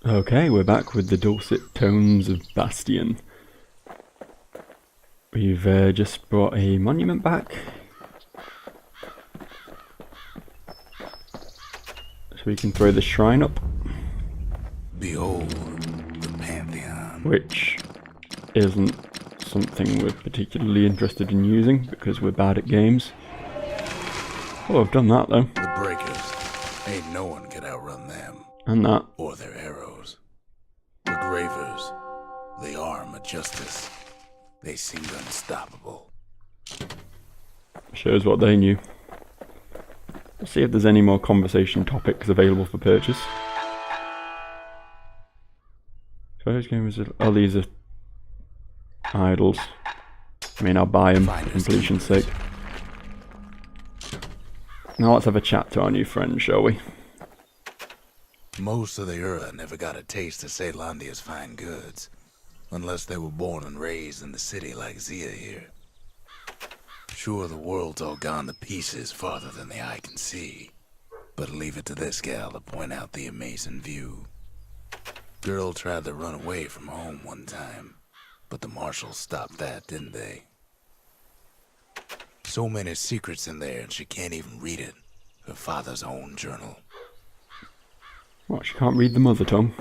Okay, we're back with the dulcet tones of Bastion. We've just brought a monument back. So we can throw the shrine up. Behold, the Pantheon. Which isn't something we're particularly interested in using because we're bad at games. Oh, I've done that though. The Breakers. Ain't no one can outrun them. And that. Or their arrows. The Gravers. The arm of justice. They seemed unstoppable. Shows what they knew. Let's see if there's any more conversation topics available for purchase. First game is... Oh, these are idols. I mean, I'll buy them for completion's sake. Now let's have a chat to our new friend, shall we? Most of the Ura never got a taste of Caelondia's fine goods. Unless they were born and raised in the city like Zia here. Sure, the world's all gone to pieces farther than the eye can see. But leave it to this gal to point out the amazing view. Girl tried to run away from home one time. But the marshals stopped that, didn't they? So many secrets in there and she can't even read it. Her father's own journal. What, she can't read the mother tongue?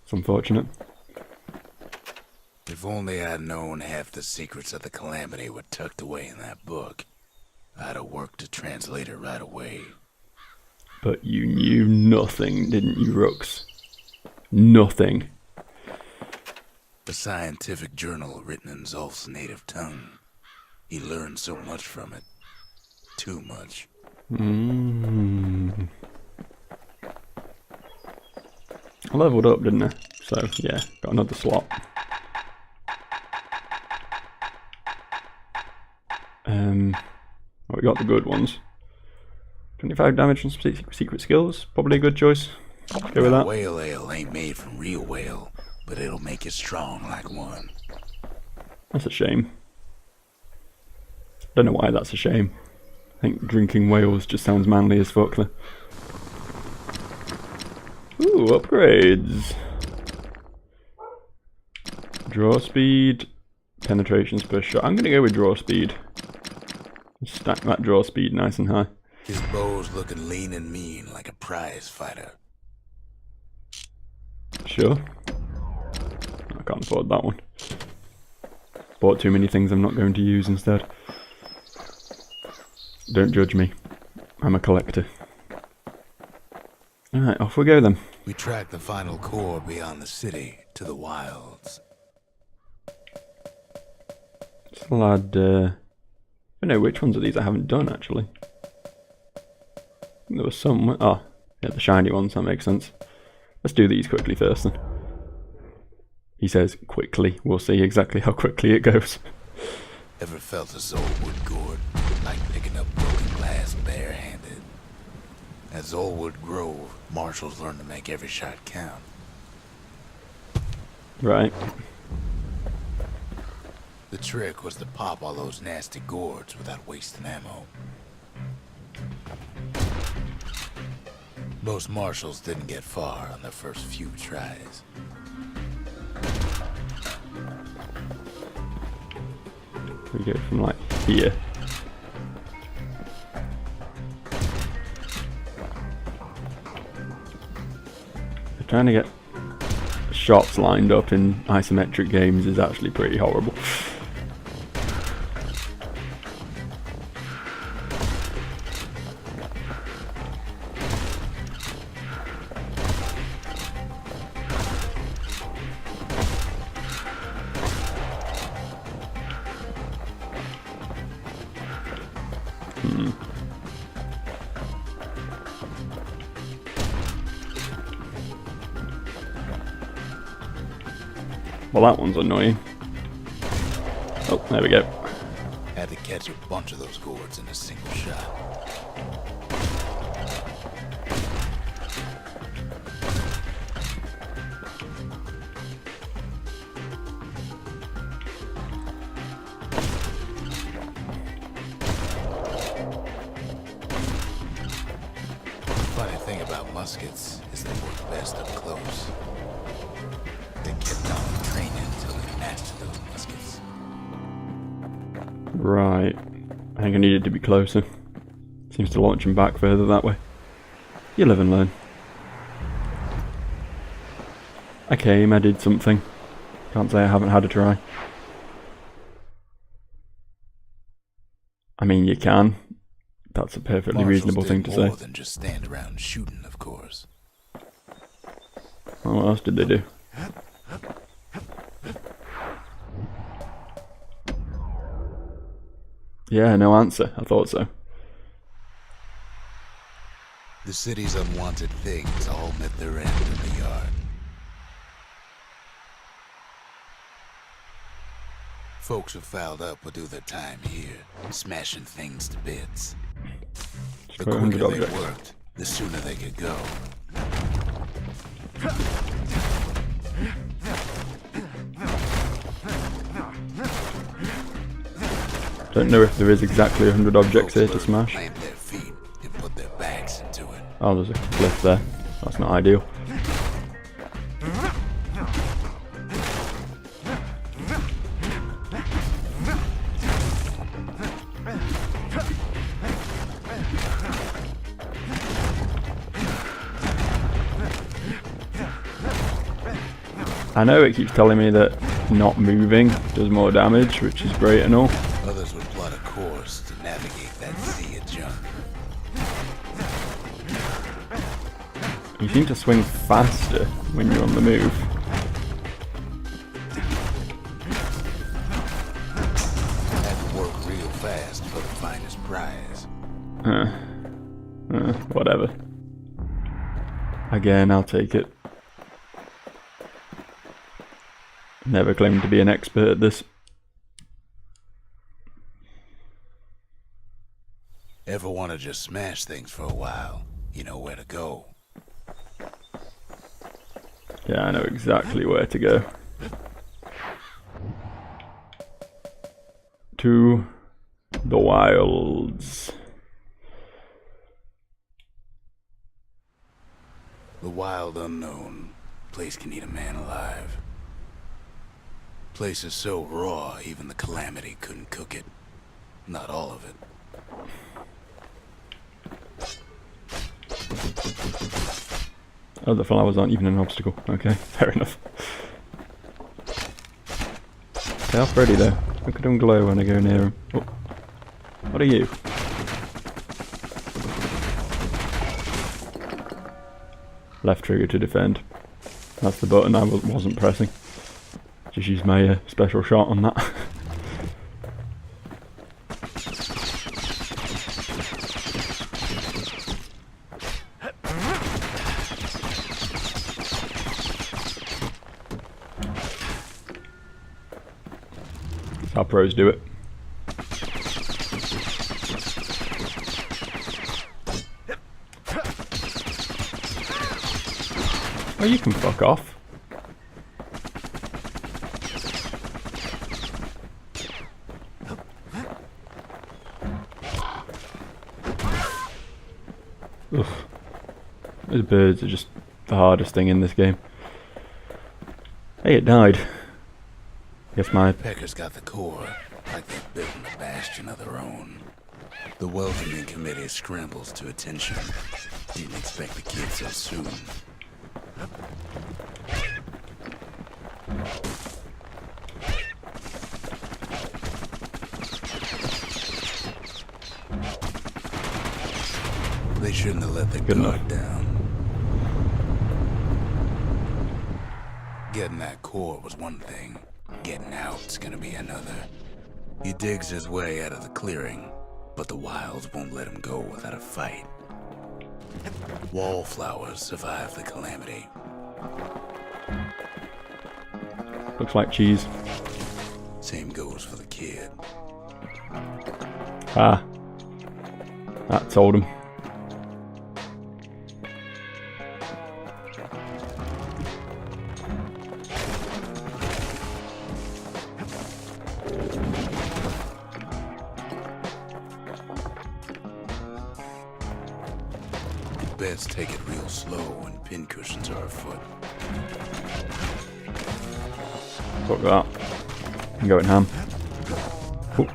It's unfortunate. If only I'd known half the secrets of the Calamity were tucked away in that book, I'd have worked to translate it right away. But you knew nothing, didn't you, Rooks? Nothing. A scientific journal written in Zolf's native tongue. He learned so much from it. Too much. I leveled up, didn't I? So, yeah, got another slot. Well, we got the good ones. 25 damage from some secret skills. Probably a good choice. Let's go with that. Whale ale ain't made from real whale, but it'll make you strong like one. That's a shame. Don't know why that's a shame. I think drinking whales just sounds manly as fuck though. Ooh, upgrades. Draw speed, penetrations per shot. I'm gonna go with draw speed. Stack that draw speed nice and high. His bow's looking lean and mean like a prize fighter. Sure. I can't afford that one. Bought too many things I'm not going to use instead. Don't judge me. I'm a collector. Alright, off we go then. We track the final core beyond the city to the wilds. Still had, I don't know which ones of these I haven't done actually. There was some, oh, yeah, the shiny ones, that makes sense. Let's do these quickly first then. He says quickly, we'll see exactly how quickly it goes. Ever felt a Zolwood gourd, like picking up broken glass barehanded? At Zolwood Grove, marshals learn to make every shot count. Right. The trick was to pop all those nasty gourds without wasting ammo. Most marshals didn't get far on their first few tries. We go from like here. Trying to get shots lined up in isometric games is actually pretty horrible. Well, that one's annoying. Oh, there we go. Had to catch a bunch of those gourds in a single shot. about muskets is they work best up close. They kept on training until they mastered those muskets. Right. I think I needed to be closer. Seems to launch him back further that way. You live and learn. I came, I did something. Can't say I haven't had a try. I mean, you can. That's a perfectly reasonable thing to say. More than just stand around shooting, of course. Well, what else did they do? Yeah, no answer. I thought so. The city's unwanted things all met their end in the yard. Folks who fouled up will do their time here, smashing things to bits. The quicker they worked, the sooner they could go. Don't know if there is exactly 100 objects here to smash. Plant their feet and put their backs into it. Oh, there's a cliff there. That's not ideal. I know it keeps telling me that not moving does more damage, which is great and all. Others would plot a course to navigate that sea of junk. You seem to swing faster when you're on the move. Had to work real fast for the finest prize. Whatever. Again, I'll take it. Never claimed to be an expert at this. Ever want to just smash things for a while? You know where to go. Yeah, I know exactly where to go. To the wilds. The wild unknown. Place can eat a man alive. Place is so raw, even the Calamity couldn't cook it. Not all of it. Oh, the flowers aren't even an obstacle. Okay, fair enough. They are pretty though. Look at them glow when I go near them. Oh. What are you? Left trigger to defend. That's the button I wasn't pressing. Just use my special shot on that. That's how pros do it. Oh, you can fuck off. Oof. Those birds are just the hardest thing in this game. Hey, it died. Guess my... Pecker's got the core, like they're building a bastion of their own. The welcoming committee scrambles to attention. Didn't expect the kid so soon. They shouldn't have let their guard down. Getting that core was one thing. Getting out's gonna be another. He digs his way out of the clearing, but the wilds won't let him go without a fight. Wallflowers survive the Calamity. Looks like cheese. Same goes for the kid. Ah. That told him. best take it real slow when pincushions are afoot. Fuck that. I'm going ham. Ooh.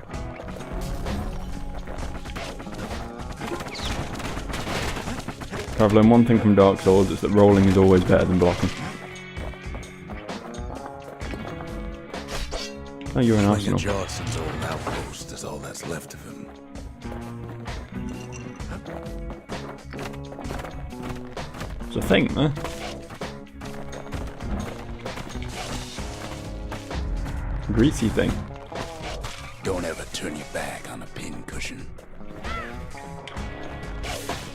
I've learned one thing from Dark Souls, is that rolling is always better than blocking. Oh, you're an Arsenal. Johnson's old outpost is all that's left of him. It's a thing, huh? Greasy thing. Don't ever turn your back on a pincushion.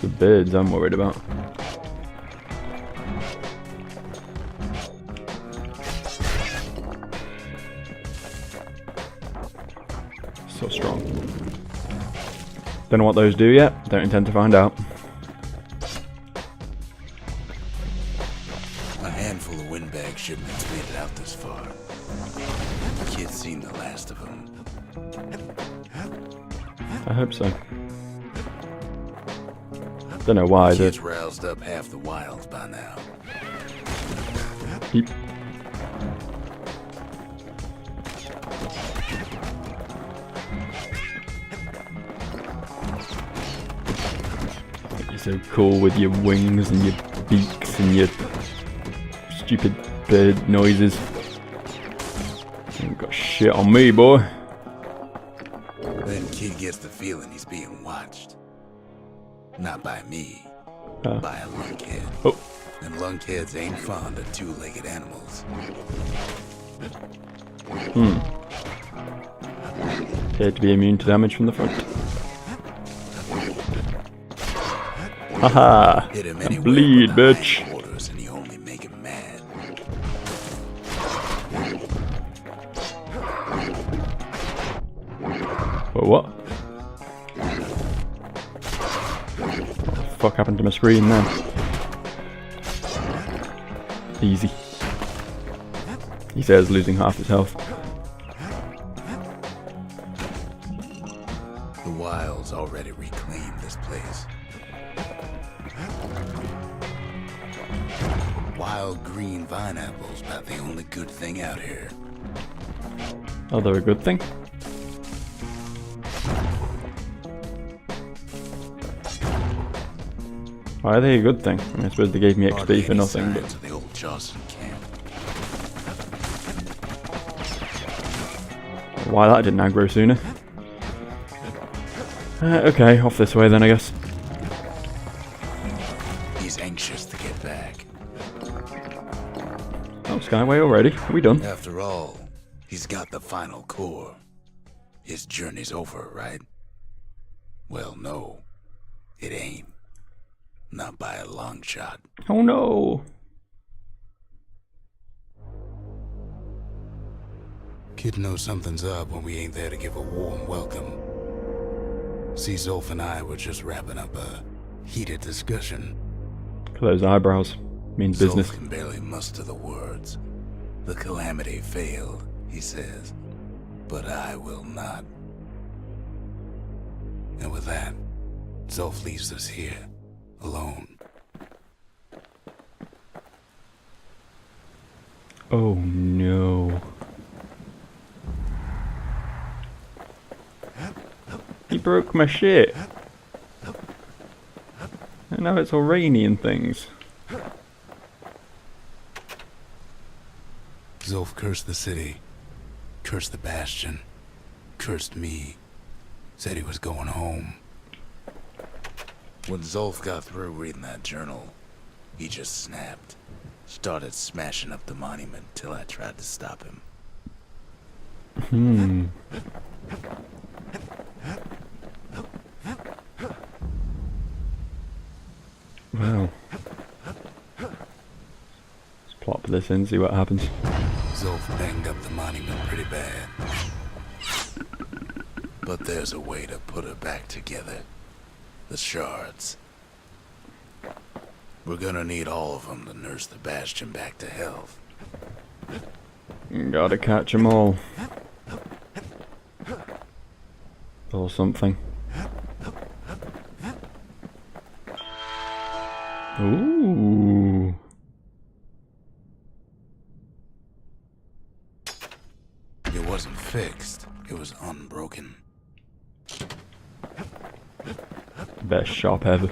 The birds I'm worried about. So strong. Don't know what those do yet. Don't intend to find out. A handful of windbag shipments made it out this far. The kid's seen the last of them. I hope so. Don't know why. The kid's roused up half the wilds by now. Beep. You're so cool with your wings and your beaks and your stupid bird noises. You ain't got shit on me, boy. Then kid gets the feeling he's being watched. Not by me, by a lunkhead. Oh. And lunkheads ain't fond of two-legged animals. Appeared to be immune to damage from the front. Haha! Hit him I anywhere bleed, but the bitch! hindquarters and you only make him mad. Whoa, what? Fuck happened to my screen then? Easy. He says losing half his health. The wilds already reclaimed this place. Wild green vine apples about the only good thing out here. Oh, they're a good thing? Why are they a good thing? I mean, I suppose they gave me XP for nothing, but... The old Johnson camp. Why that didn't aggro sooner. Okay, off this way then, I guess. He's anxious to get back. Oh, Skyway already? Are we done? After all, he's got the final core. His journey's over, right? Well, no. It ain't. Not by a long shot. Oh no! Kid knows something's up when we ain't there to give a warm welcome. See, Zolf and I were just wrapping up a heated discussion. Look at those eyebrows. Means business. Zolf can barely muster the words. The calamity failed, he says. But I will not. And with that, Zolf leaves us here. Alone. Oh no. He broke my shit. And now it's all rainy and things. Zolf cursed the city. Cursed the Bastion. Cursed me. Said he was going home. When Zolf got through reading that journal, he just snapped. Started smashing up the monument till I tried to stop him. Wow. Let's plop this in, see what happens. Zolf banged up the monument pretty bad. But there's a way to put her back together. The shards. We're gonna need all of them to nurse the Bastion back to health. Gotta catch 'em all. Or something. Ooh. It wasn't fixed. It was unbroken. Best shop ever.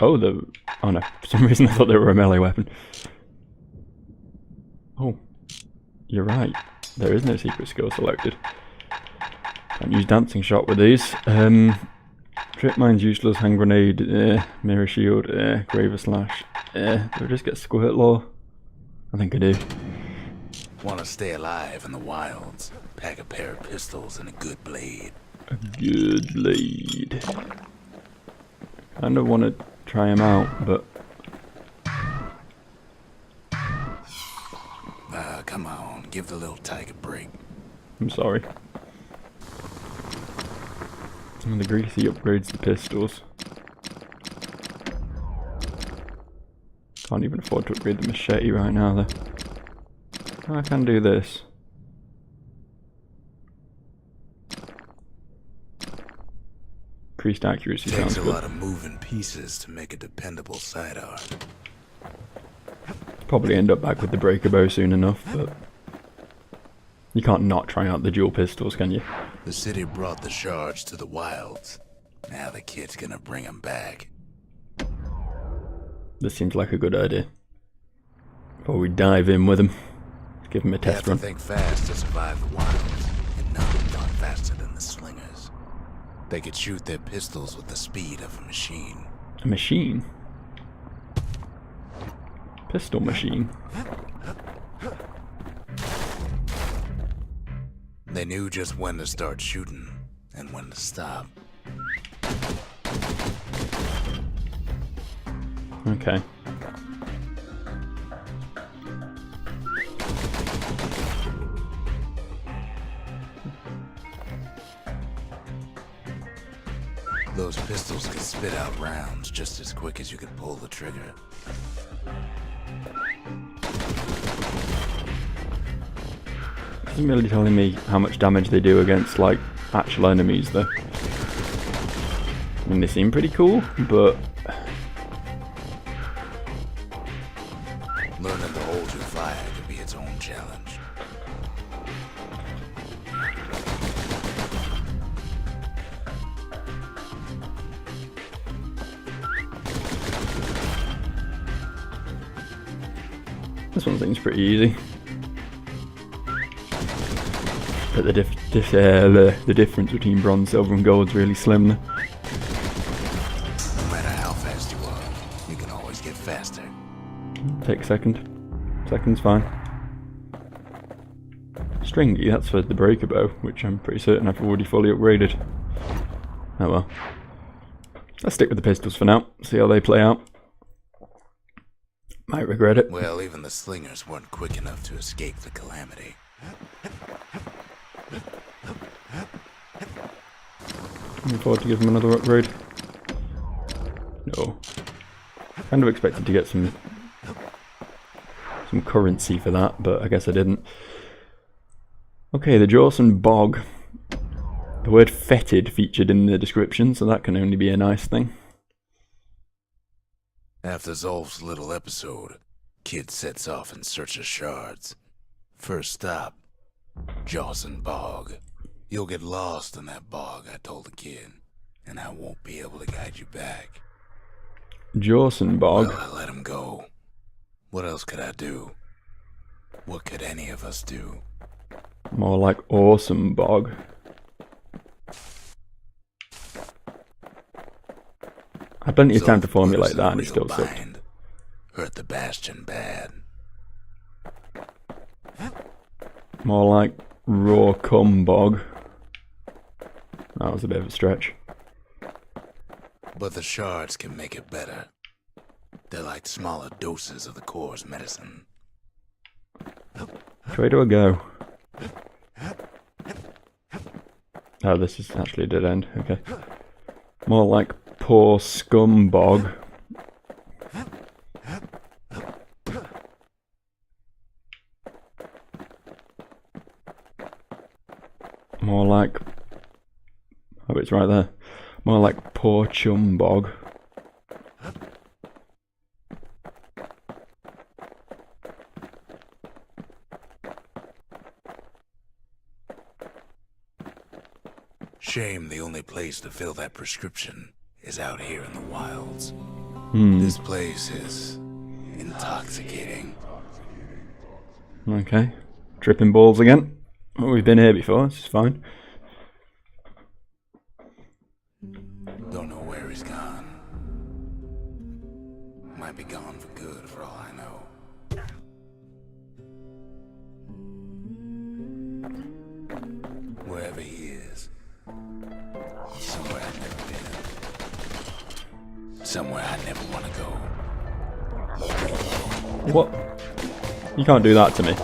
Oh, oh no, for some reason I thought they were a melee weapon. Oh, you're right. There is no secret skill selected. Can't use dancing shot with these. Trip mine's useless, hand grenade, mirror shield, graver slash. Do I just get squirt law? I think I do. Want to stay alive in the wilds? Pack a pair of pistols and a good blade. A good blade. Kind of want to try him out, but Come on, give the little tyke a break. I'm sorry. Some of the greasy upgrades to pistols. Can't even afford to upgrade the machete right now though. I can do this. Increased accuracy sounds Takes a good. lot of moving pieces to make a dependable sidearm. Probably end up back with the breaker bow soon enough, but you can't not try out the dual pistols, can you? The city brought the shards to the wilds. Now the kid's gonna bring them back. This seems like a good idea. Before we dive in with them, let's give them a You have test to run. think fast to survive the wilds, and none not faster than the slingers. They could shoot their pistols with the speed of a machine. A machine? Pistol machine? They knew just when to start shooting and when to stop. Okay. Those pistols could spit out rounds just as quick as you could pull the trigger. Isn't really telling me how much damage they do against, like, actual enemies, though. I mean, they seem pretty cool, but Learning to hold your fire could be its own challenge. this one seems pretty easy. But the difference between bronze, silver, and gold is really slim. No matter how fast you are, you can always get faster. Take a second. Second's fine. Stringy, that's for the breaker bow, which I'm pretty certain I've already fully upgraded. Oh well. Let's stick with the pistols for now, see how they play out. Might regret it. Well, even the slingers weren't quick enough to escape the calamity. Can afford to give them another upgrade? No. Kind of expected to get some currency for that, but I guess I didn't. Okay, the Jawson Bog. The word fetid featured in the description, so that can only be a nice thing. After Zolf's little episode, Kid sets off in search of shards. First stop, Jawson Bog. You'll get lost in that bog, I told the kid, and I won't be able to guide you back. Jawson Bog. Well, I let him go. What else could I do? What could any of us do? More like Awesome Bog. I had plenty of time to formulate that and it still sucked. Hurt the Bastion bad. More like Raw Cum Bog. That was a bit of a stretch. But the shards can make it better. They're like smaller doses of the core's medicine. Which way do I go? Oh, this is actually a dead end. Okay. More like Poor Scum Bog. like... Oh, it's right there. More like Poor Chum Bog. Shame the only place to fill that prescription is out here in the wilds. This place is intoxicating. Okay. Tripping balls again. Oh, we've been here before, this is fine. Don't know where he's gone. Might be gone for good for all I know. Wherever he is. Somewhere I've never been. Somewhere I never want to go. What? You can't do that to me.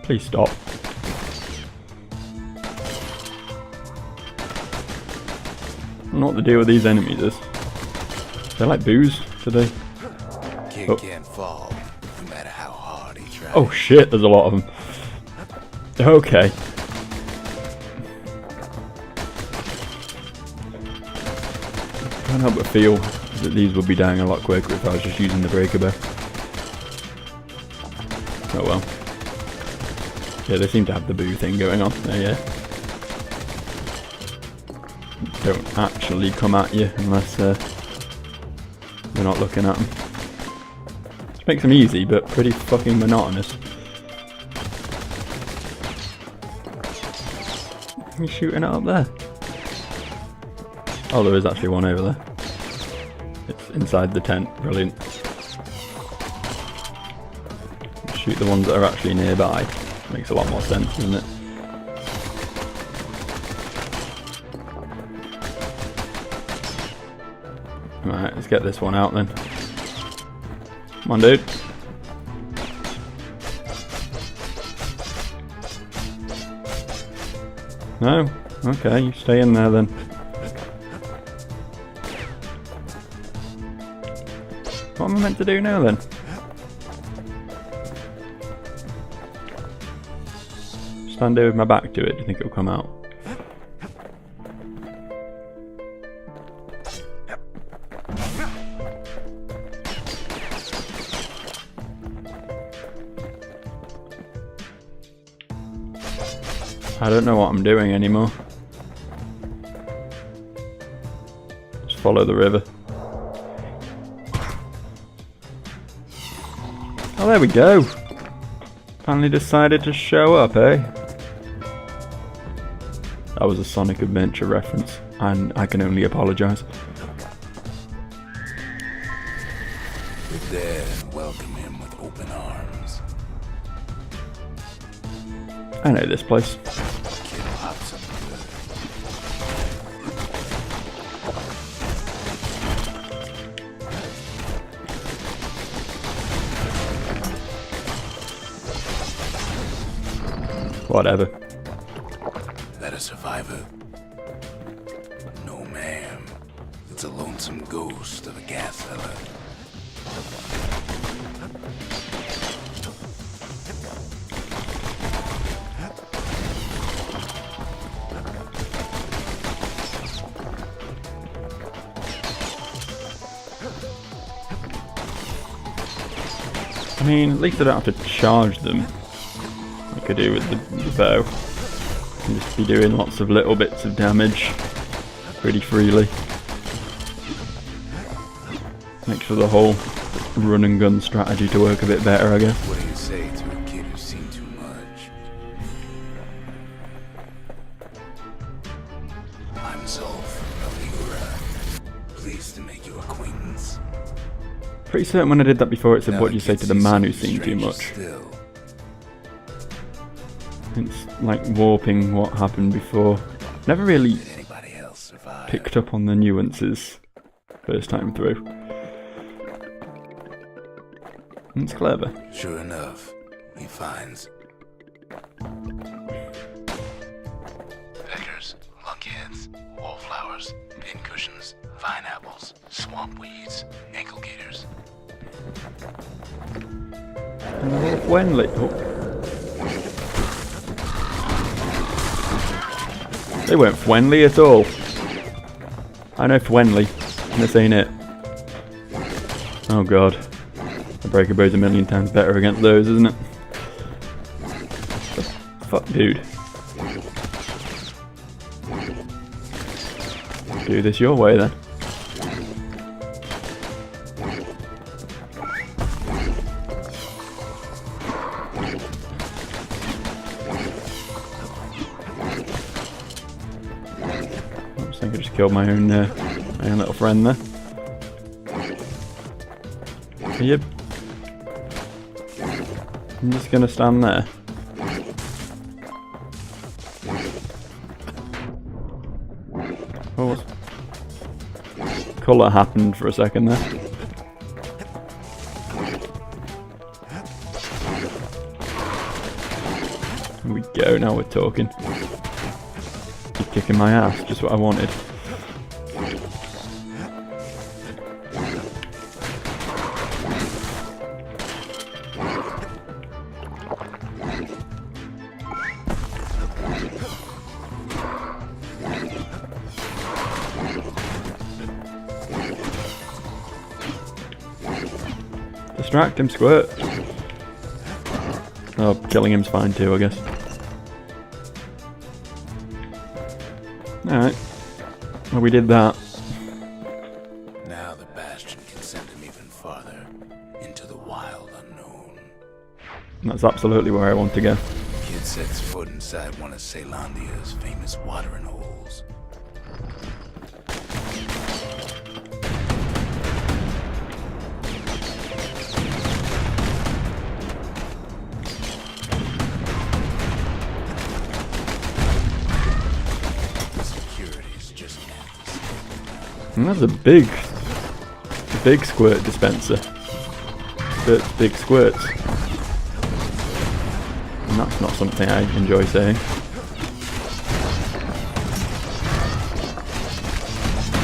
Please stop. I don't know what the deal with these enemies is. They're like booze, do they? Kid can't fall, no matter how hard he tries. Oh shit, there's a lot of them. Okay. I can't help but feel that these would be dying a lot quicker if I was just using the breaker bear. Oh well. Yeah, they seem to have the boo thing going on. Oh, yeah. Don't actually come at you unless you're not looking at them. Which makes them easy, but pretty fucking monotonous. He's shooting it up there. Oh, there is actually one over there. It's inside the tent. Brilliant. Shoot the ones that are actually nearby. Makes a lot more sense, doesn't it? Right, let's get this one out then. Come on, dude. No? Okay, you stay in there then. What am I meant to do now then? Stand there with my back to it, do you think it'll come out? I don't know what I'm doing anymore. Just follow the river. Oh, there we go! Finally decided to show up, eh? That was a Sonic Adventure reference, and I can only apologise. The dead welcome him with open arms. I know this place. Kid pops up Whatever. That a survivor? No, ma'am. It's a lonesome ghost of a gas fella. I mean, at least I don't have to charge them like I do with the bow. I can just be doing lots of little bits of damage pretty freely. Makes for the whole run and gun strategy to work a bit better, I guess. What do you say to a kid who's seen too much? I'm Zolf of Igora. Pleased to make your acquaintance. Pretty certain when I did that before it said Now what the you say kid to the sees man who's something seen too stranger much. still. It's like warping what happened before. Never really Did anybody else survive? picked up on the nuances first time through. It's clever. Sure enough, he finds seeds, wallflowers, pincushions, vine apples, swamp weeds, ankle gators. And the little Wenley. Oh. They weren't Fwenley at all. I know Fwenley, and this ain't it. Oh god. The Breaker Bow's a million times better against those, isn't it? Fuck, dude. Do this your way then. I think I just killed my own little friend there. Yep. I'm just gonna stand there. Oh, colour happened for a second there. Here we go, now we're talking. Keep kicking my ass, just what I wanted. Distract him, Squirt. Oh, killing him's fine too, I guess. Alright. Well, we did that. Now the Bastion can send him even farther, into the wild unknown. And that's absolutely where I want to go. Kid sets foot inside one of Caelondia's famous watering holes. And that's a big squirt dispenser. Big squirts. And that's not something I enjoy saying.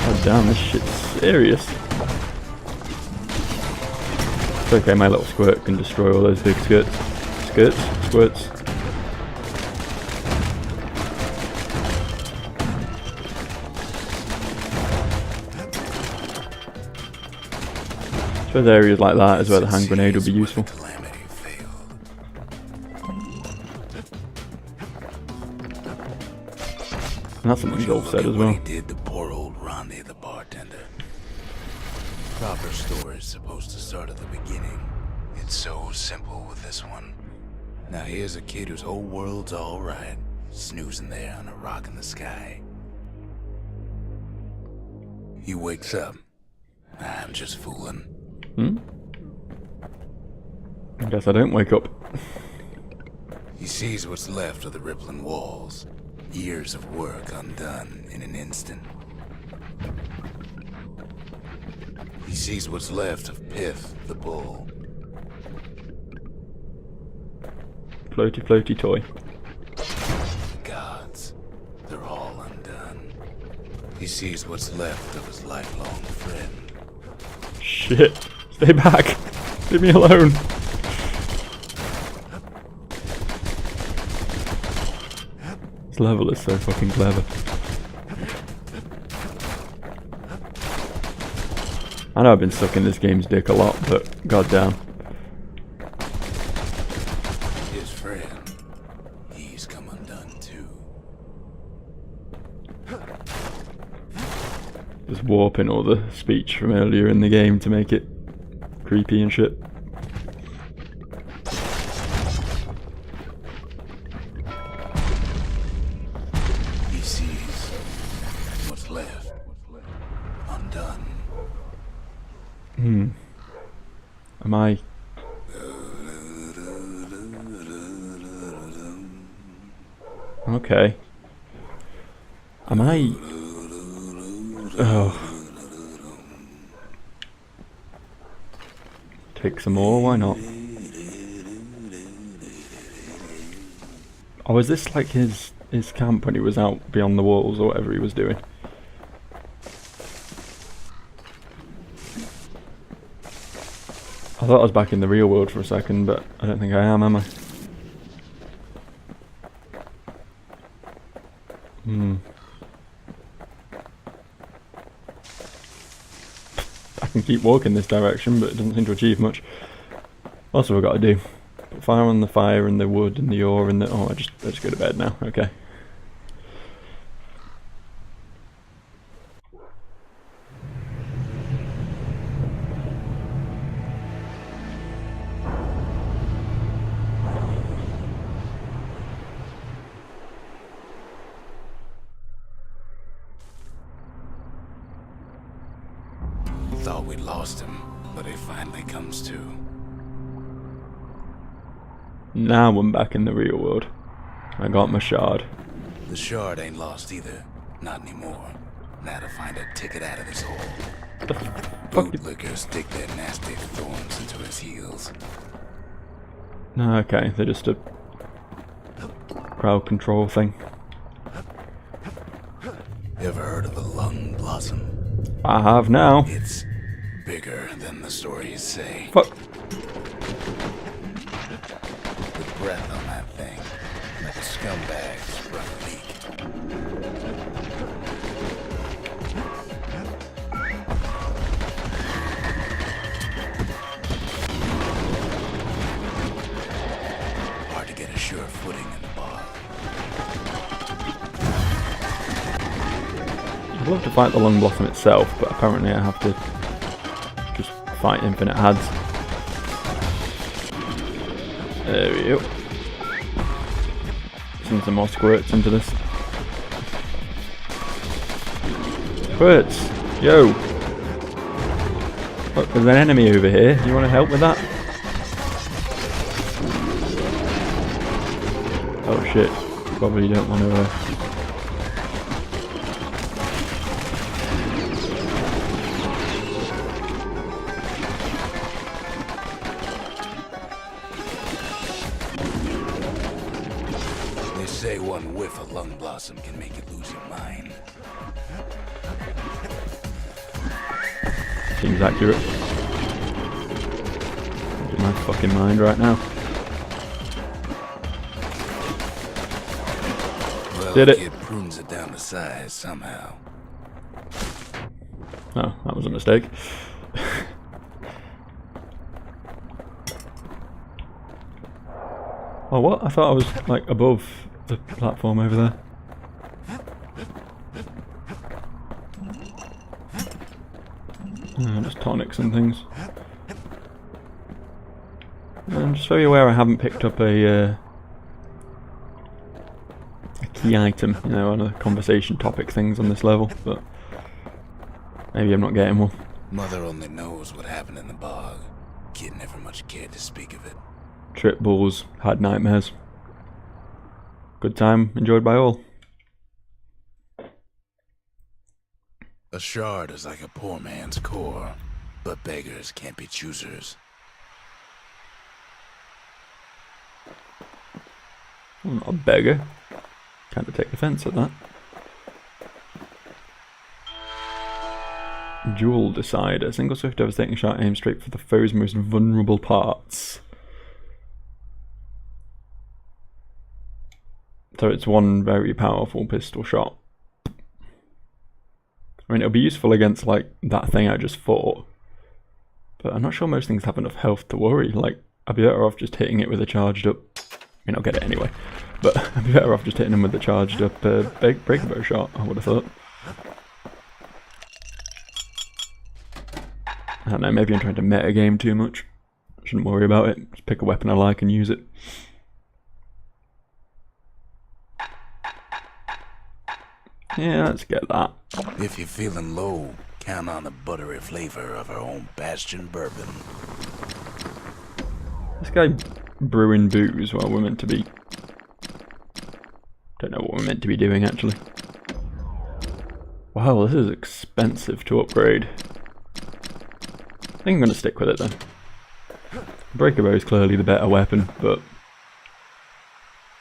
Oh damn, this shit's serious. It's okay, my little squirt can destroy all those big squirts. I suppose areas like that is where the hand grenade would be useful. And that's something Golf said as well. He did to poor old Ronde, the bartender. Proper story is supposed to start at the beginning. It's so simple with this one. Now here's a kid whose whole world's alright, snoozing there on a rock in the sky. He wakes up. I'm just fooling. I guess I don't wake up. He sees what's left of the rippling walls. Years of work undone in an instant. He sees what's left of Pith, the bull. Floaty, floaty toy. The gods, they're all undone. He sees what's left of his lifelong friend. Shit. Stay back. Leave me alone. This level is so fucking clever. I know I've been sucking this game's dick a lot, but goddamn. His friend, he's come undone too. Just warping all the speech from earlier in the game to make it creepy and shit. He sees what's left undone. Am I... Okay. Am I... Oh. Take some more, why not? Oh, is this like his his camp when he was out beyond the walls or whatever he was doing. I thought I was back in the real world for a second, but I don't think I am I? I can keep walking this direction, but it doesn't seem to achieve much. What's have I got to do? Put fire on the fire and the wood and the ore and the... Oh, I just go to bed now. Okay. Thought we'd lost him, but he finally comes to. Now I'm back in the real world. I got my shard. The shard ain't lost either. Not anymore. Now to find a ticket out of this hole. The fuck? Bootlickers stick their nasty thorns into his heels. No, okay, they're just a crowd control thing. Ever heard of the lung blossom? I have now. It's bigger than the stories say. Fuck. The breath on that thing, like a scumbag sprung a leak. Hard to get a sure footing in the bog. I'd love to fight the Lung Blossom itself, but apparently I have to just fight infinite hads. There we go. Send some more squirts into this. Squirts! Yo! Look, there's an enemy over here. Do you want to help with that? Oh shit. Probably don't want to... They say one whiff of lung blossom can make you lose your mind. Seems accurate. Losing my fucking mind right now. Well, Did it. Kid prunes it down to size somehow. Oh, that was a mistake. Oh, what? I thought I was, like, above the platform over there. Just tonics and things. I'm just very aware I haven't picked up a key item, you know, on the conversation topic things on this level, but maybe I'm not getting one. Mother only knows what happened in the bog. Kid never much cared to speak of it. Trip balls, had nightmares. Good time, enjoyed by all. A shard is like a poor man's core, but beggars can't be choosers. I'm not a beggar. Kind of take offence at that. Jewel Decider. Single swift devastating shot aimed straight for the foe's most vulnerable parts. So it's one very powerful pistol shot. I mean, it'll be useful against, like, that thing I just fought. But I'm not sure most things have enough health to worry. Like, I'd be better off just hitting it with a charged up... I mean, I'll get it anyway. But I'd be better off just hitting them with the charged up breaker bow shot, I would have thought. I don't know, maybe I'm trying to metagame too much. I shouldn't worry about it. Just pick a weapon I like and use it. Yeah, let's get that. If you're feeling low, count on the buttery flavor of our own Bastion bourbon. This guy brewing booze while we're meant to be... Don't know what we're meant to be doing, actually. Wow, this is expensive to upgrade. I think I'm going to stick with it then. Breaker bow is clearly the better weapon, but...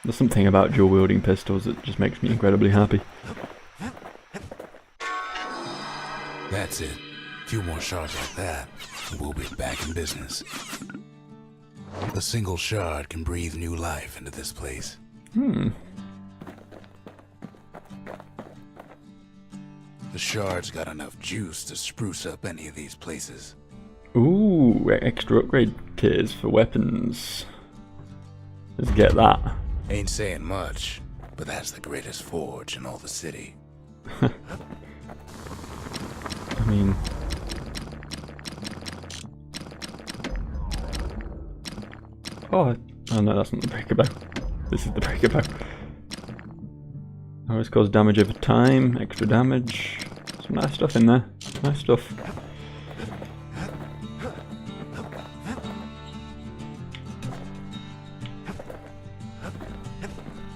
There's something about dual wielding pistols that just makes me incredibly happy. That's it. A few more shards like that, and we'll be back in business. A single shard can breathe new life into this place. Hmm. The shard's got enough juice to spruce up any of these places. Ooh, extra upgrade tiers for weapons. Let's get that. Ain't saying much, but that's the greatest forge in all the city. I mean... Oh no, that's not the breaker bow. This is the breaker bow. Always cause damage over time, extra damage. Some nice stuff in there. Nice stuff.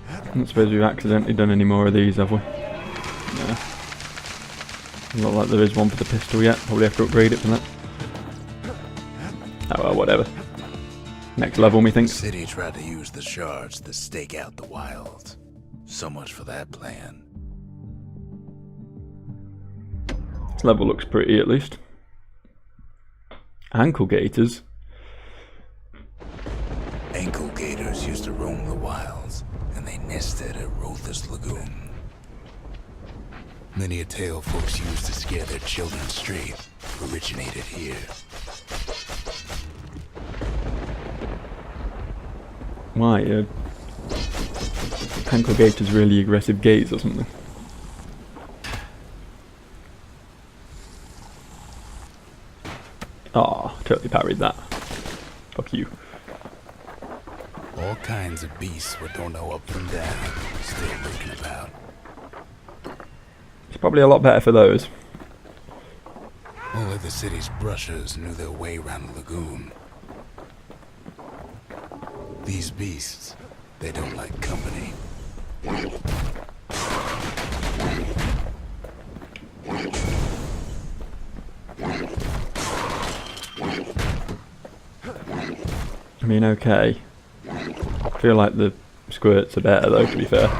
I don't suppose we've accidentally done any more of these, have we? No. Not like there is one for the pistol yet. Probably have to upgrade it for that. Oh well, whatever. Next level, methinks. The city tried to use the shards to stake out the wilds. So much for that plan. This level looks pretty, at least. Ankle gaiters. Ankle gators used to roam the wilds, and they nested at Rotha's Lagoon. Many a tale folks used to scare their children straight originated here. Why? Ankle gaiters really aggressive gates or something? Oh, totally parried that. Fuck you. All kinds of beasts with don't know up from down, still lurking about. It's probably a lot better for those. Only the city's brushers knew their way around the lagoon. These beasts, they don't like company. I mean, okay. I feel like the squirts are better though, to be fair.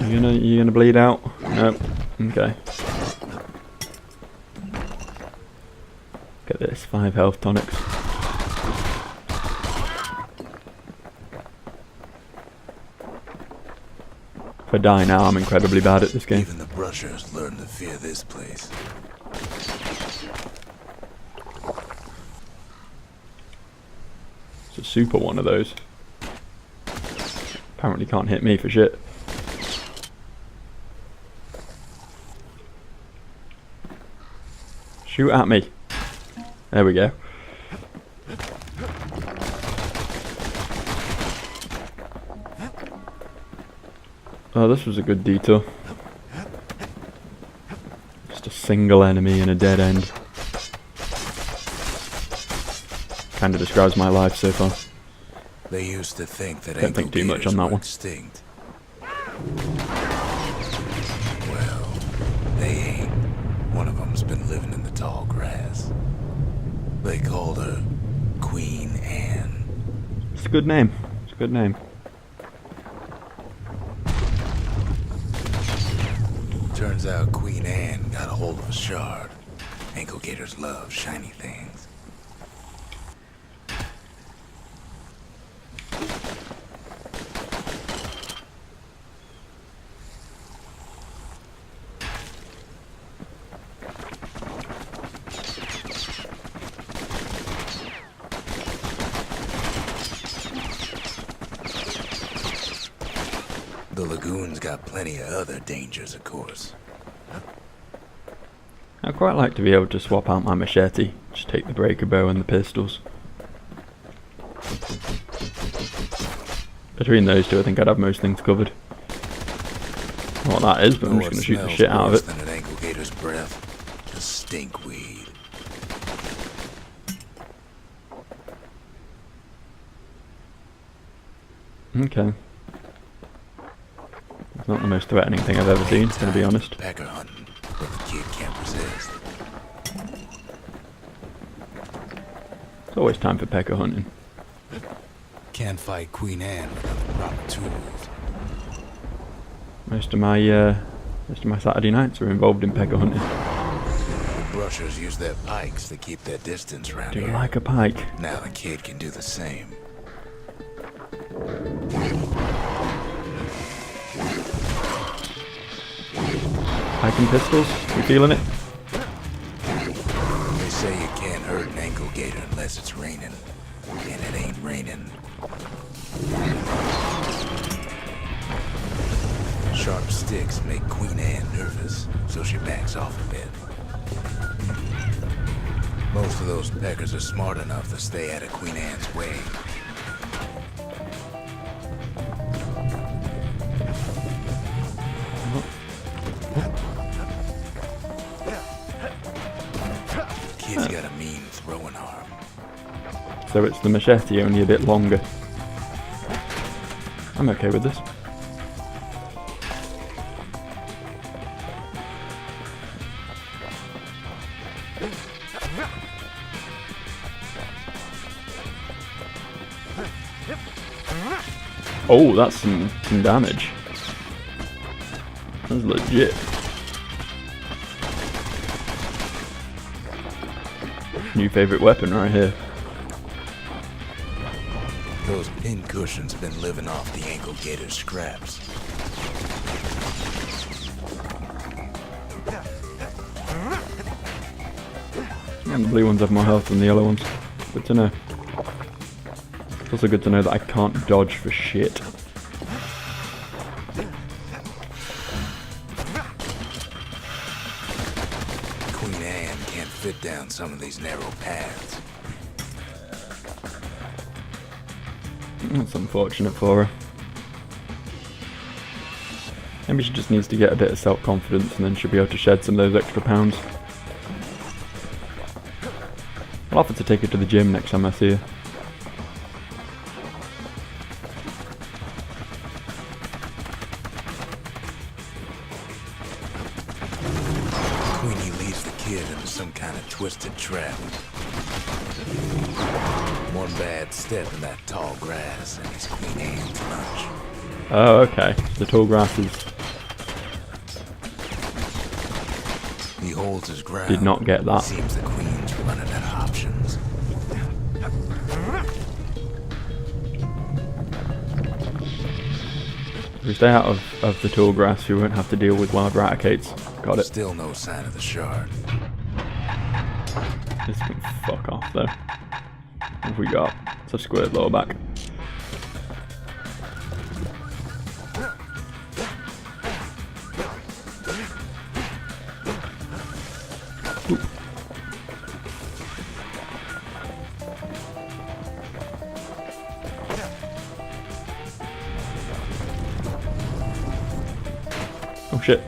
You gonna bleed out? Nope. Okay. Get this, 5 health tonics. If I die now, I'm incredibly bad at this game. Even the brushers learned to fear this place. It's a super one of those. Apparently can't hit me for shit. Shoot at me. There we go. Oh, this was a good detour. Just a single enemy and a dead end. Kinda describes my life so far. They used to think that Don't think too much on that one. Extinct. Well, they ain't. One of them's been living in the tall grass. They called her Queen Anne. It's a good name. It's a good name. Turns out Queen Anne got a hold of a shard. Ankle gators love shiny things. The lagoon's got plenty of other dangers, of course. I'd quite like to be able to swap out my machete. Just take the breaker bow and the pistols. Between those two, I think I'd have most things covered. I don't know what that is, but I'm just going to shoot the shit out of it. Than an ankle gator's breath. The stinkweed. Okay. It's not the most threatening thing I've ever seen, to be honest. Pecker hunting, but the kid can't resist. It's always time for pecker hunting. Can't fight Queen Anne without the proper tools. Most of my Saturday nights are involved in pega hunting. The brushers use their pikes to keep their distance around Do you here. like a pike? Now the kid can do the same. Pike and pistols? You feeling it? They say you can't hurt an ankle gator unless it's raining. And it ain't raining. Sharp sticks make Queen Anne nervous, so she backs off a bit. Most of those peckers are smart enough to stay out of Queen Anne's way. Kid's got a mean throwing arm. So it's the machete, only a bit longer. I'm okay with this. Oh, that's some damage. That's legit. New favourite weapon right here. Those pin cushions have been living off the ankle gator's scraps. And the blue ones have more health than the yellow ones. Good to know. It's also good to know that I can't dodge for shit. Queen Anne can't fit down some of these narrow paths. That's unfortunate for her. Maybe she just needs to get a bit of self-confidence and then she'll be able to shed some of those extra pounds. I'll offer to take her to the gym next time I see her. Queenie leads the kid into some kind of twisted trap. One bad step in that tall grass and he's Queen Anne's lunch. Oh, okay. The tall grass is... He holds his ground. Did not get that. Seems the Queen's running out of options. If we stay out of the tall grass, we won't have to deal with wild raticates. Got it. Still no sign of the shard. This can fuck off though. What have we got? It's a squirt lower back. Ooh. Oh shit.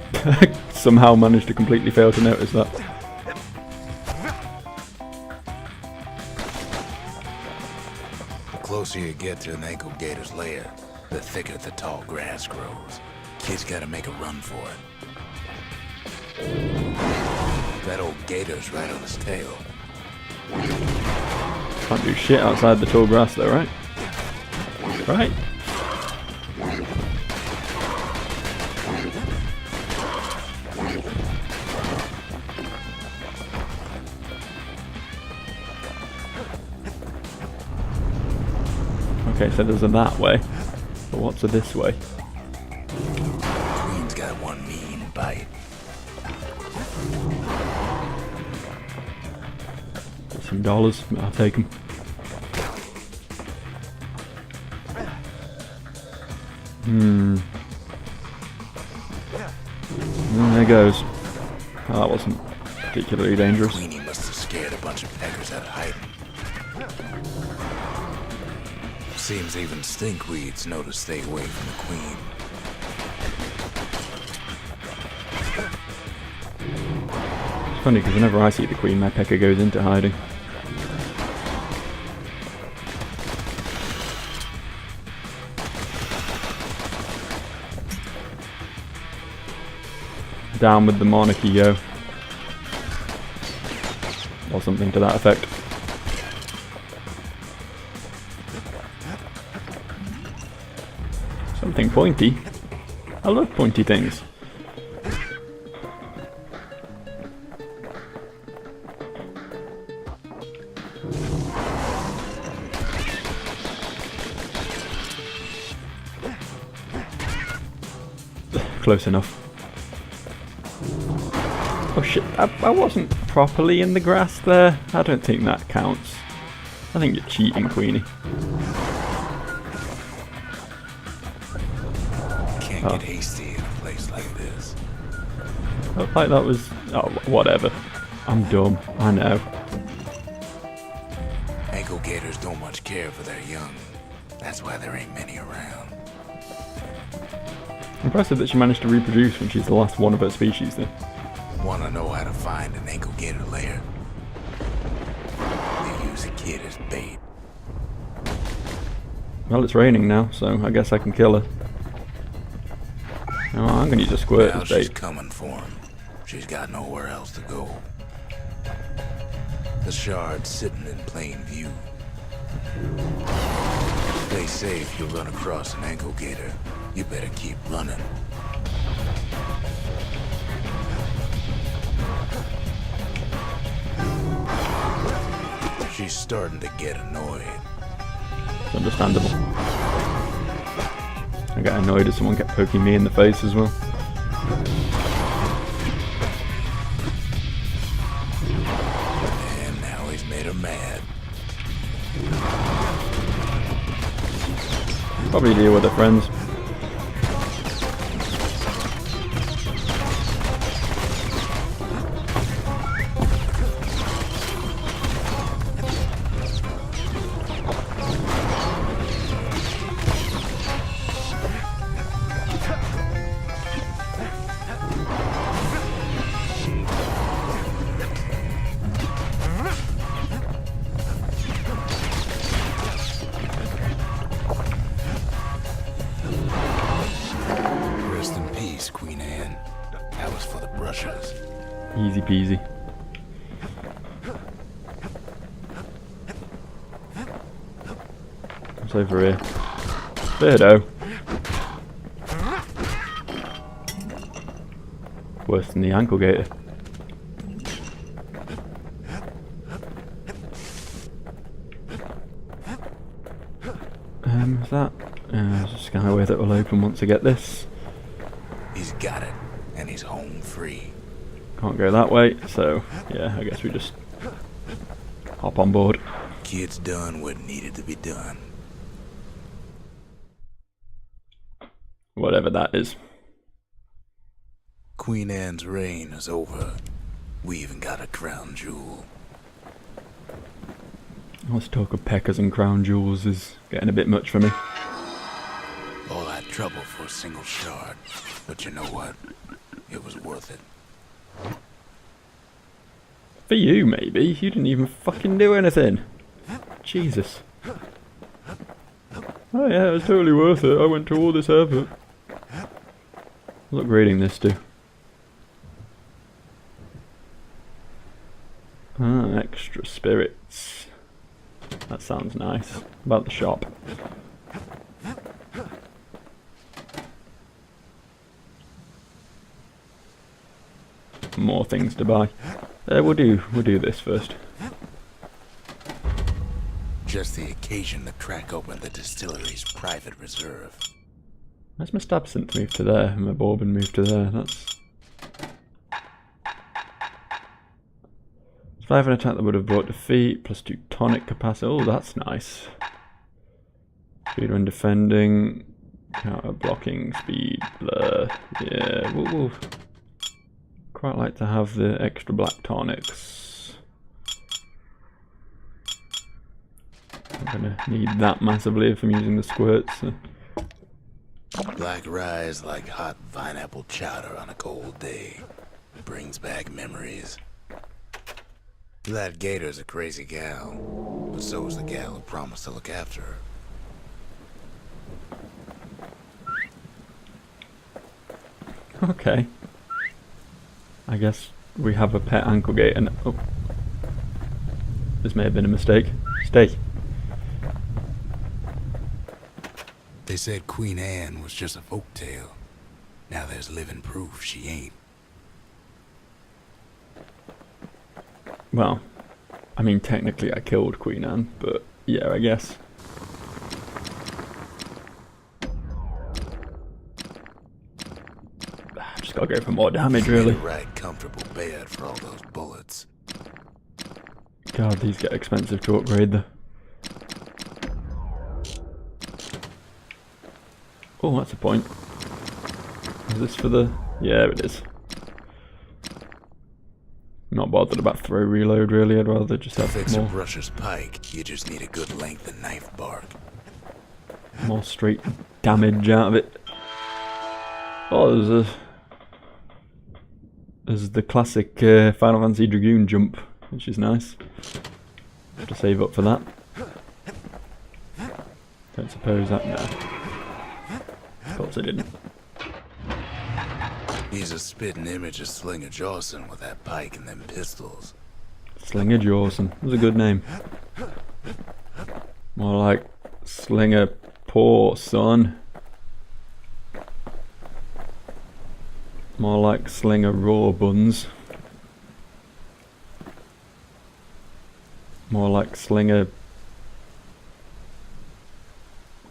Somehow managed to completely fail to notice that. The closer you get to an ankle gator's lair, the thicker the tall grass grows. Kid's gotta make a run for it. That old gator's right on his tail. Can't do shit outside the tall grass though, right? Right. Okay, so there's a that way. But what's a this way? Queen's got one mean bite. Some dollars, I'll take them. There goes. Oh, that wasn't particularly dangerous. Queenie must have scared a bunch of peckers out of hiding. Seems even stinkweeds know to stay away from the Queen. It's funny because whenever I see the Queen, my pecker goes into hiding. Down with the monarchy, yo. Or something to that effect. Something pointy. I love pointy things. Close enough. Oh shit, I wasn't properly in the grass there. I don't think that counts. I think you're cheating, Queenie. Can't get hasty in a place like this. Felt like that was... oh, whatever. I'm dumb, I know. Ankle gators don't much care for their young. That's why there ain't many around. Impressive that she managed to reproduce when she's the last one of her species then. Wanna know how to find an ankle gator lair? They use a kid as bait. Well, it's raining now, so I guess I can kill her. Oh, I'm gonna use a squirt Now as she's bait. coming for him. She's got nowhere else to go. The shard's sitting in plain view. They say if you run across an ankle gator, you better keep running. She's starting to get annoyed. It's understandable. I get annoyed if someone kept poking me in the face as well. And now he's made her mad. Probably deal with her friends. Rest in peace, Queen Anne. That was for the brushes. Easy peasy. What's over here? Birdo. Worse than the ankle gator. Is that? There's a skyway that will open once I get this. He's got it, and he's home free. Can't go that way, so yeah, I guess we just hop on board. Kid's done what needed to be done. Whatever that is. Queen Anne's reign is over. We even got a crown jewel. Let's talk of peckers and crown jewels is getting a bit much for me. All that trouble for a single shard. But you know what? It was worth it. For you, maybe. You didn't even fucking do anything. Jesus. Oh yeah, it was totally worth it. I went to all this effort. Look, reading this too. Ah, extra spirits. That sounds nice. About the shop. More things to buy. We'll do this first. Just the occasion to crack open the distillery's private reserve. Where's my Stabsynth moved to there and my Bourbon moved to there? That's... Survive an attack that would have brought defeat, plus 2 tonic capacity. Oh, that's nice. Speed when defending, counter blocking, speed, blur. Yeah, we'll quite like to have the extra black tonics. I'm gonna need that massively if I'm using the squirts. So. Black rye is like hot pineapple chowder on a cold day. Brings back memories. That gator's a crazy gal, but so is the gal who promised to look after her. Okay. I guess we have a pet ankle gator and... oh. This may have been a mistake. Stay. They said Queen Anne was just a folktale. Now there's living proof she ain't. Well, I mean, technically I killed Queen Anne, but yeah, I guess. Just gotta go for more damage, You made really. a right comfortable bed for all those bullets. God, these get expensive to upgrade, though. Oh, that's a point. Is this for the... Yeah, it is. Not bothered about throw reload, really. I'd rather just have Fix a more, brusher's pike, you just need a good length of knife bark. more straight damage out of it. Oh, there's the classic Final Fantasy Dragoon jump, which is nice. Have to save up for that. Don't suppose that... No. Of course I didn't. He's a spitting image of Slinger Jawson with that pike and them pistols. Slinger Jawson. Was a good name. More like Slinger Poor Son. More like Slinger Raw Buns. More like Slinger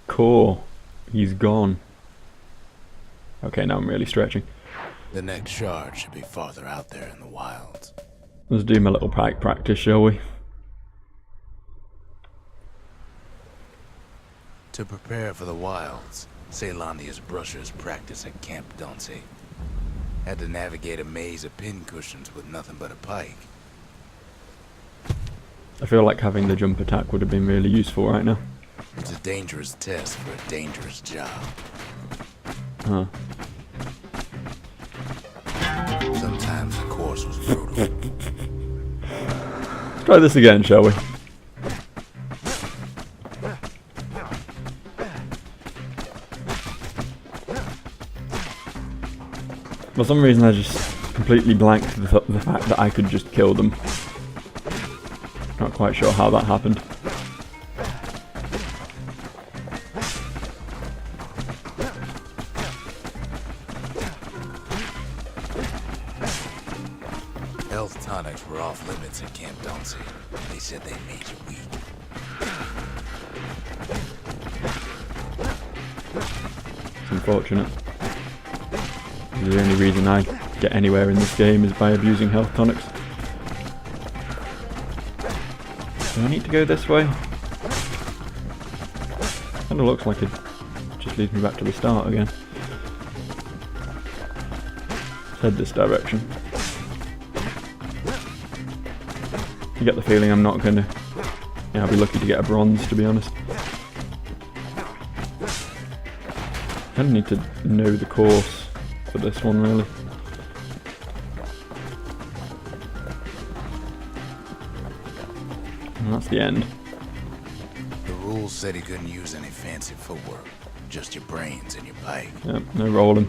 Core. He's gone. Okay, now I'm really stretching. The next shard should be farther out there in the wilds. Let's do my little pike practice, shall we? To prepare for the wilds, Caelondia's brushers practice at Camp Dauncey. Had to navigate a maze of pincushions with nothing but a pike. I feel like having the jump attack would have been really useful right now. It's a dangerous test for a dangerous job. Huh. Sometimes the course was brutal. Let's try this again, shall we? For some reason I just completely blanked the fact that I could just kill them. Not quite sure how that happened. Health tonics were off limits at Camp Dauncey. They said they made you weak. It's unfortunate. The only reason I get anywhere in this game is by abusing health tonics. Do I need to go this way? Kinda looks like it just leads me back to the start again. Let's head this direction. I get the feeling I'm not gonna... Yeah, I'll be lucky to get a bronze, to be honest. I kinda need to know the course for this one, really. And that's the end. The rules said he couldn't use any fancy footwork. Just your brains and your pike. Yep, no rolling.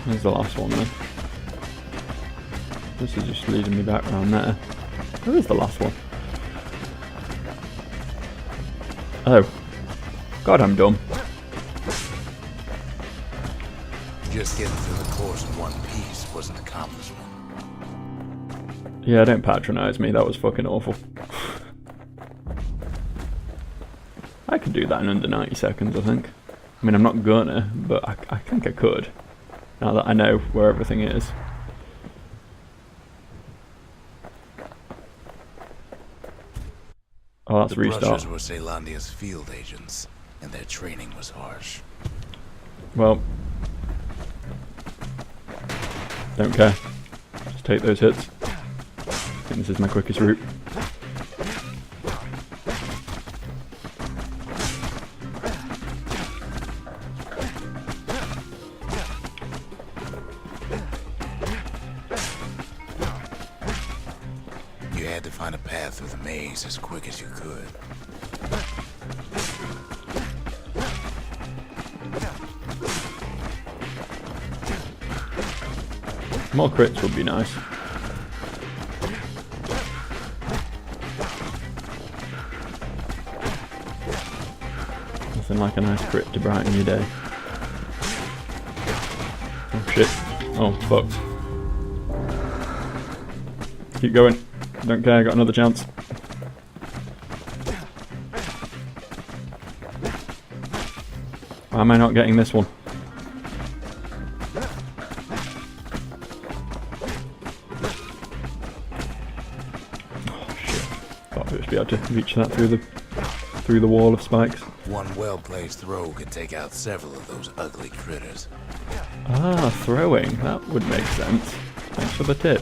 There's the last one then. This is just leading me back around there. Where is the last one? Oh. God, I'm dumb. Just getting through the course in one piece was an accomplishment. Yeah, don't patronise me, that was fucking awful. I could do that in under 90 seconds, I think. I mean, I'm not gonna, but I think I could. Now that I know where everything is. Oh, that's The restart. brushers were Caelondia's field agents, and their training was harsh. Well, don't care. Just take those hits. I think this is my quickest route. You had to find a path through the maze as quick as you could. More crits would be nice. Nothing like a nice crit to brighten your day. Oh shit. Oh fuck. Keep going. Don't care, I got another chance. Why am I not getting this one? Oh shit. Thought I'd just be able to reach that through the wall of spikes. One well-placed throw could take out several of those ugly critters. Ah, throwing. That would make sense. Thanks for the tip.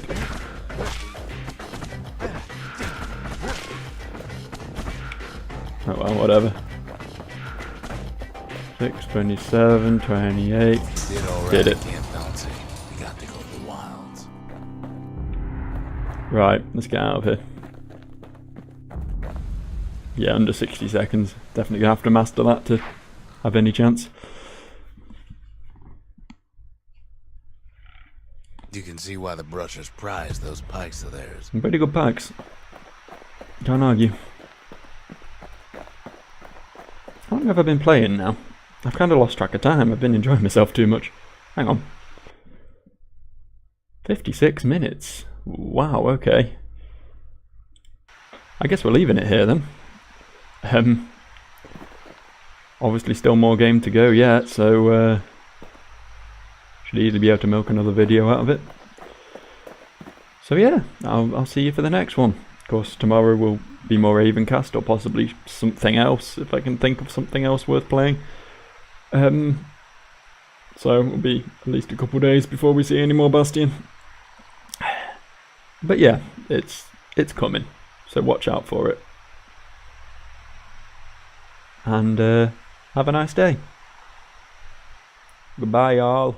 Oh well, whatever. 6, 27, 28. Did it. Can't bounce it. We got to go to the wilds. Right, let's get out of here. Yeah, under 60 seconds. Definitely gonna have to master that to have any chance. You can see why the brushers prize those pikes of theirs. Some pretty good packs. Can't argue. How long have I been playing now? I've kind of lost track of time. I've been enjoying myself too much. Hang on. 56 minutes. Wow, okay. I guess we're leaving it here then. Obviously still more game to go yet, so should easily be able to milk another video out of it. So yeah, I'll see you for the next one. Of course, tomorrow will be more Ravencast, or possibly something else, if I can think of something else worth playing. So it'll be at least a couple days before we see any more Bastion. But yeah, it's coming, so watch out for it. And have a nice day. Goodbye, y'all.